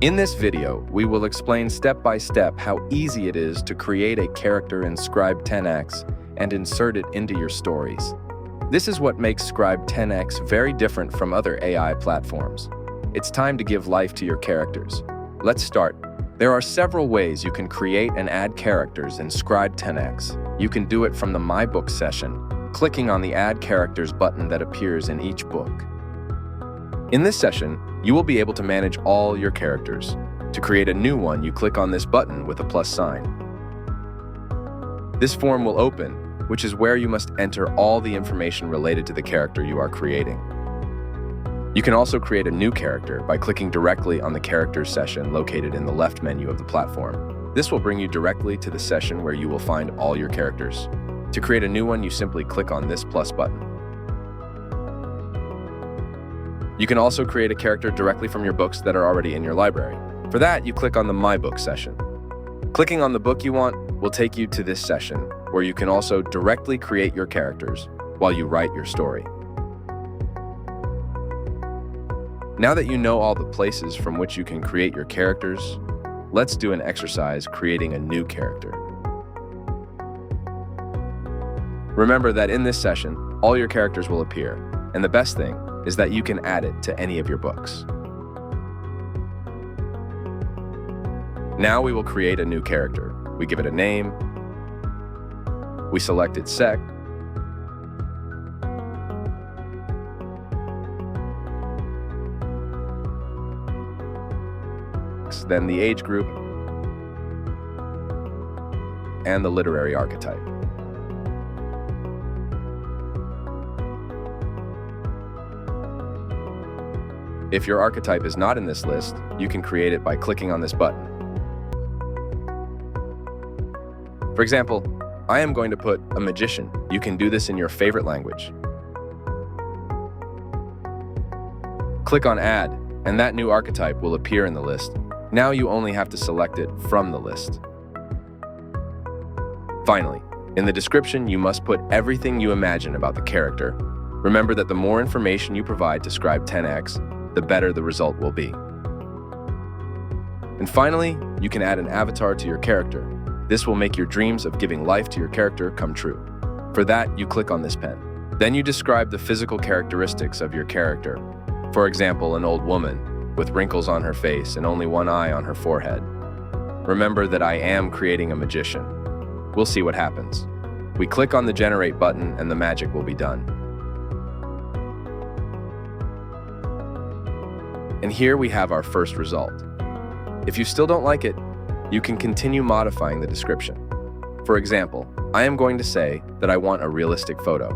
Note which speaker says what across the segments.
Speaker 1: In this video, we will explain step by step how easy it is to create a character in Scribe10x and insert it into your stories. This is what makes Scribe10x very different from other AI platforms. It's time to give life to your characters. Let's start. There are several ways you can create and add characters in Scribe10x. You can do it from the My Book session, clicking on the Add Characters button that appears in each book. In this session, you will be able to manage all your characters. To create a new one, you click on this button with a plus sign. This form will open, which is where you must enter all the information related to the character you are creating. You can also create a new character by clicking directly on the Characters section located in the left menu of the platform. This will bring you directly to the session where you will find all your characters. To create a new one, you simply click on this plus button. You can also create a character directly from your books that are already in your library. For that, you click on the My Book session. Clicking on the book you want will take you to this session, where you can also directly create your characters while you write your story. Now that you know all the places from which you can create your characters, let's do an exercise creating a new character. Remember that in this session, all your characters will appear, and the best thing is that you can add it to any of your books. Now we will create a new character. We give it a name, we select its sex, then the age group, and the literary archetype. If your archetype is not in this list, you can create it by clicking on this button. For example, I am going to put a magician. You can do this in your favorite language. Click on Add, and that new archetype will appear in the list. Now you only have to select it from the list. Finally, in the description, you must put everything you imagine about the character. Remember that the more information you provide to Scribe10x, the better the result will be. And finally, you can add an avatar to your character. This will make your dreams of giving life to your character come true. For that, you click on this pen. Then you describe the physical characteristics of your character. For example, an old woman with wrinkles on her face and only one eye on her forehead. Remember that I am creating a magician. We'll see what happens. We click on the Generate button and the magic will be done. And here we have our first result. If you still don't like it, you can continue modifying the description. For example, I am going to say that I want a realistic photo.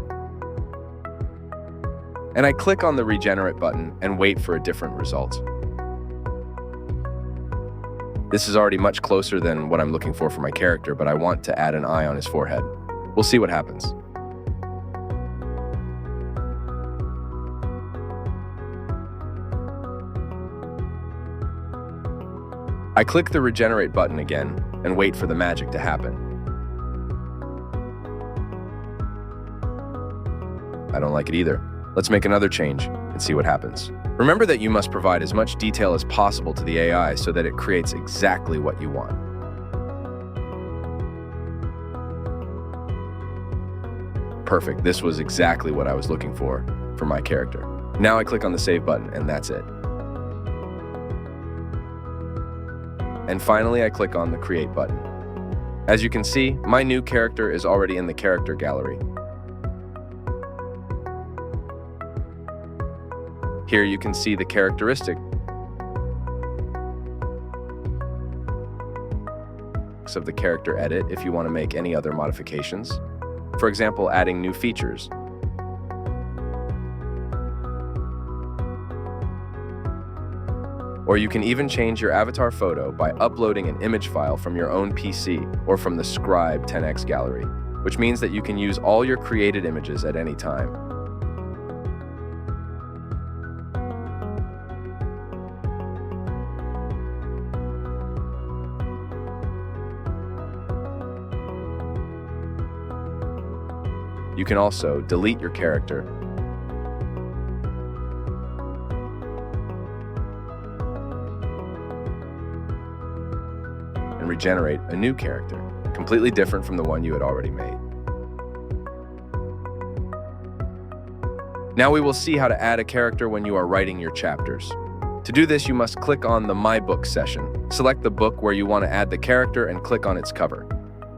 Speaker 1: And I click on the Regenerate button and wait for a different result. This is already much closer than what I'm looking for my character, but I want to add an eye on his forehead. We'll see what happens. I click the Regenerate button again and wait for the magic to happen. I don't like it either. Let's make another change and see what happens. Remember that you must provide as much detail as possible to the AI so that it creates exactly what you want. Perfect. This was exactly what I was looking for my character. Now I click on the Save button and that's it. And finally, I click on the Create button. As you can see, my new character is already in the character gallery. Here you can see the characteristics of the character edit if you want to make any other modifications. For example, adding new features. Or you can even change your avatar photo by uploading an image file from your own PC or from the Scribe10x gallery, which means that you can use all your created images at any time. You can also delete your character regenerate a new character, completely different from the one you had already made. Now we will see how to add a character when you are writing your chapters. To do this, you must click on the My Book section. Select the book where you want to add the character and click on its cover.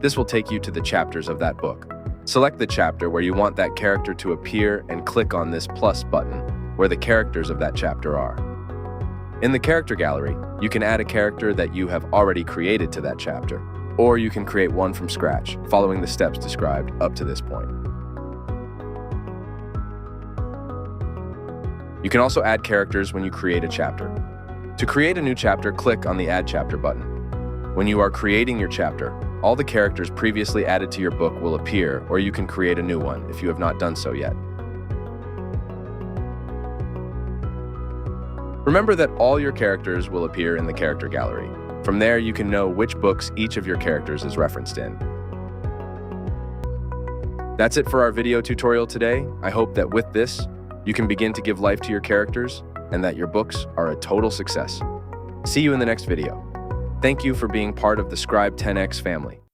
Speaker 1: This will take you to the chapters of that book. Select the chapter where you want that character to appear and click on this plus button where the characters of that chapter are. In the character gallery, you can add a character that you have already created to that chapter, or you can create one from scratch, following the steps described up to this point. You can also add characters when you create a chapter. To create a new chapter, click on the Add Chapter button. When you are creating your chapter, all the characters previously added to your book will appear, or you can create a new one if you have not done so yet. Remember that all your characters will appear in the character gallery. From there, you can know which books each of your characters is referenced in. That's it for our video tutorial today. I hope that with this, you can begin to give life to your characters and that your books are a total success. See you in the next video. Thank you for being part of the Scribe10x family.